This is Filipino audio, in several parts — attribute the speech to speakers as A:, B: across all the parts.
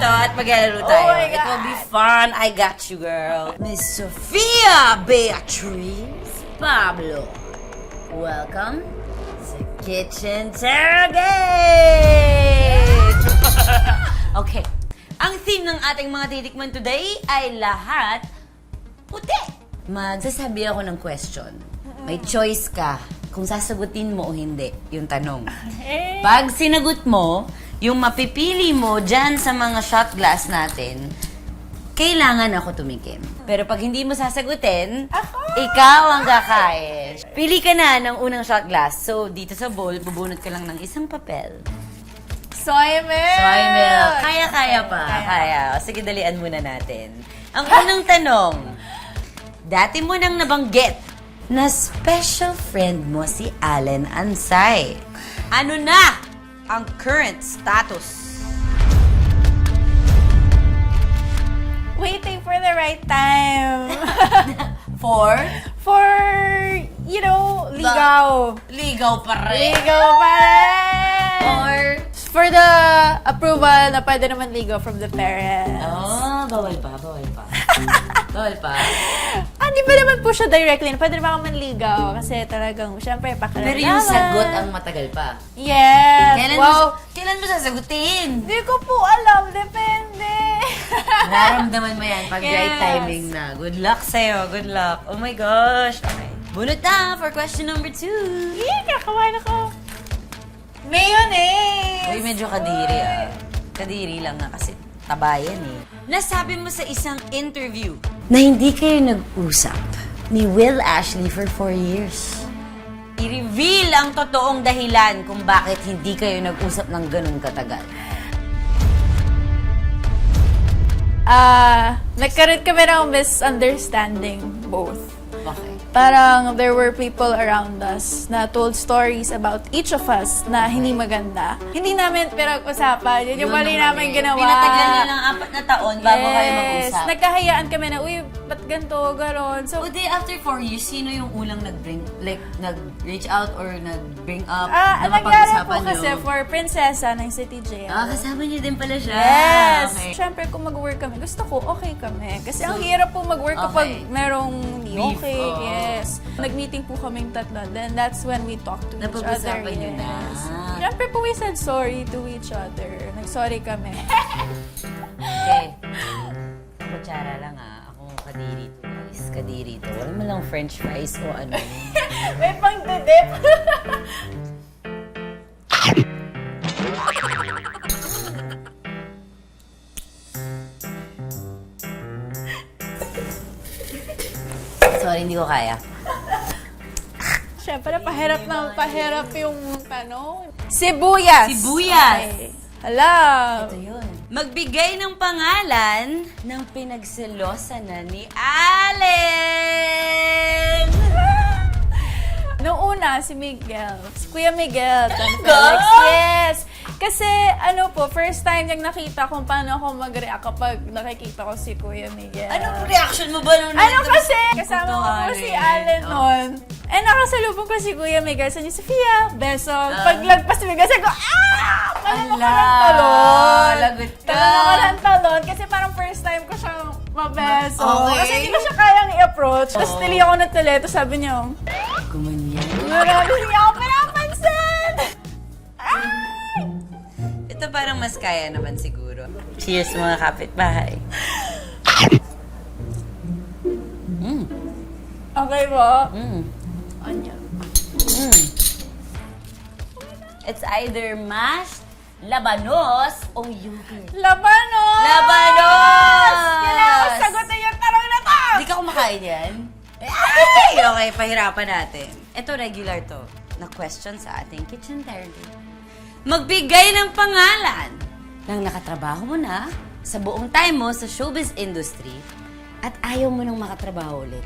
A: to at maglalaro tayo.
B: Oh my God.
A: It will be fun. I got you, girl. Miss Sofia Beatriz Pablo. Welcome to Kitchen Interrogate! Okay. Ang theme ng ating mga titikman today ay lahat puti. Magsasabi ako ng question. May choice ka kung sasagutin mo o hindi yung tanong. Pag sinagot mo, yung mapipili mo dyan sa mga shot glass natin, kailangan ako tumikim. Pero pag hindi mo sasagutin, ikaw ang kakain. Pili ka na ng unang shot glass. So, dito sa bowl, bubunot ka lang ng isang papel.
B: Soy milk!
A: Soy milk. Kaya pa. Kaya. O, sige, dalian muna natin. Ang unang tanong, dati mo nang nabanggit na special friend mo si Allen Ansay. Ano na ang current status?
B: Waiting for the right time.
A: For?
B: For, you know, ligaw.
A: Ligaw pa rin.
B: Ligaw pa rin.
A: Or?
B: For the approval na pwede naman ligaw from the parents.
A: Oh, bawal pa. Bawal pa.
B: Di ba naman po siya directly? Pwede naman ako manligaw kasi talagang, syempre, pakilala.
A: Pero yung sagot ang matagal pa.
B: Yes.
A: Kailan mo sasagutin?
B: Di ko po alam. Depende.
A: Nararamdaman mo yan pag right
B: Yes.
A: timing na. Good luck sa'yo. Good luck. Oh my gosh. Okay. Bunot na for question number 2.
B: Kakawain ako. Mayonnaise!
A: Uy, medyo kadiri ah. Kadiri lang nga kasi tabayan eh. Nasabi mo sa isang interview na hindi kayo nag-usap ni Will Ashley for 4 years. I-reveal ang totoong dahilan kung bakit hindi kayo nag-usap ng ganun katagal.
B: Nagkaroon kami ng misunderstanding both.
A: Okay.
B: Parang there were people around us na told stories about each of us na hindi maganda. Hindi namin pinag-usapan. Yun yung mali namin ginawa.
A: Pinatagal nyo ng 4 na taon bago kayo mag-usap.
B: Nagkahayaan kami na, uy, ba't ganito, garon. So,
A: O di, after 4 years, sino yung unang nag-reach out or nag-bring up na
B: nangyari po
A: mapag-usapan
B: kasi
A: nyo?
B: for Prinsesa ng City Jail.
A: Kasama niyo din pala siya.
B: Yes!
A: Okay.
B: Siyempre, kung mag-work kami, gusto ko, okay kami. Kasi ang hirap po mag-work kapag merong hindi
A: Beef,
B: okay.
A: oo.
B: Yes. Nag-meeting po kaming tatlo. Then that's when we talked to each other.
A: Napag-usapan niyo na.
B: Siyempre po, we said sorry to each other. Nag-sorry kami.
A: Okay. Kutsara lang Ako kadiri to, guys. Kadiri to. Wala mo lang french fries o ano.
B: May pang-dip.
A: Sorry, hindi ko kaya.
B: Siyempre, pahirap yung tanong. Sibuyas.
A: Sibuyas.
B: Okay. Hala.
A: Ito yun. Magbigay ng pangalan ng pinagselosan na ni Allen!
B: Noong una, si Miguel. Si Kuya Miguel.
A: Talaga?
B: Yes! Kasi, first time niyang nakita kung paano ako mag-react kapag nakikita ko si Kuya Miguel.
A: Anong reaction mo ba nung
B: Kasi, kasama ko po si Allen noon. Nakasalubong ko si Kuya Miguel. Sabi niya, Sofia, beso. Paglagpas ni Miguel, sabi ko, Talon ako ng talon.
A: Lagot ka.
B: Talon ako ng talon. Kasi parang first time ko siyang mabeso.
A: Okay.
B: Kasi hindi ko siya kayang i-approach. Tapos tili ako ng teleto, sabi niya,
A: Gumanyan.
B: marami hindi ako pinapansin.
A: Ito parang mas kaya naman siguro. Cheers mga kapitbahay.
B: Okay po? Anya.
A: It's either mashed, labanos, o yogurt.
B: Labanos!
A: Labanos!
B: Kailangan ko sagutin yung tanong na to!
A: Hindi ka kumakain yan? Ay! Okay, pahirapan natin. Ito, regular to, na question sa ating kitchen therapy. Magbigay ng pangalan ng nakatrabaho mo na sa buong time mo sa showbiz industry at ayaw mo nang makatrabaho ulit.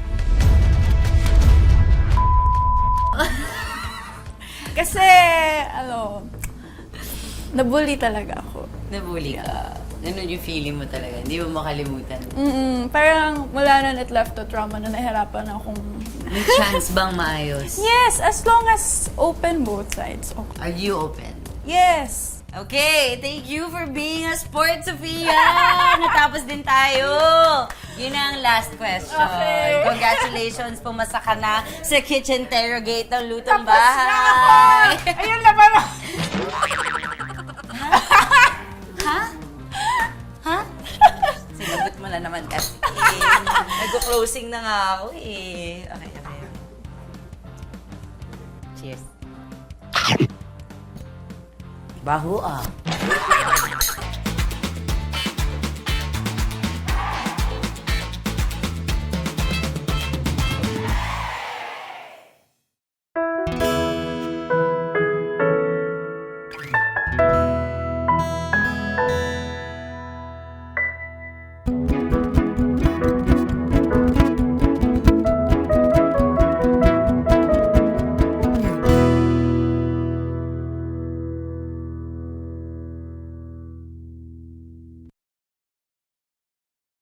B: Kasi, nabully talaga ako.
A: Nabuli ka. Ganun yung feeling mo talaga. Hindi mo makalimutan.
B: Parang wala na it left to trauma na nahirapan akong...
A: May chance bang maayos?
B: Yes, as long as open both sides. Okay.
A: Are you open?
B: Yes.
A: Okay, thank you for being a sport, Sofia! Natapos din tayo! Yun na ang last question.
B: Okay.
A: Congratulations, pumasa ka na sa kitchen interrogate ng Lutong
B: Tapos na ako!
A: Bahay!
B: Ayun na ba?
A: Ha? Ha? Sinagot mo na naman kasi. Nag-closing na nga ako eh. Okay, okay. Cheers. Baho ah.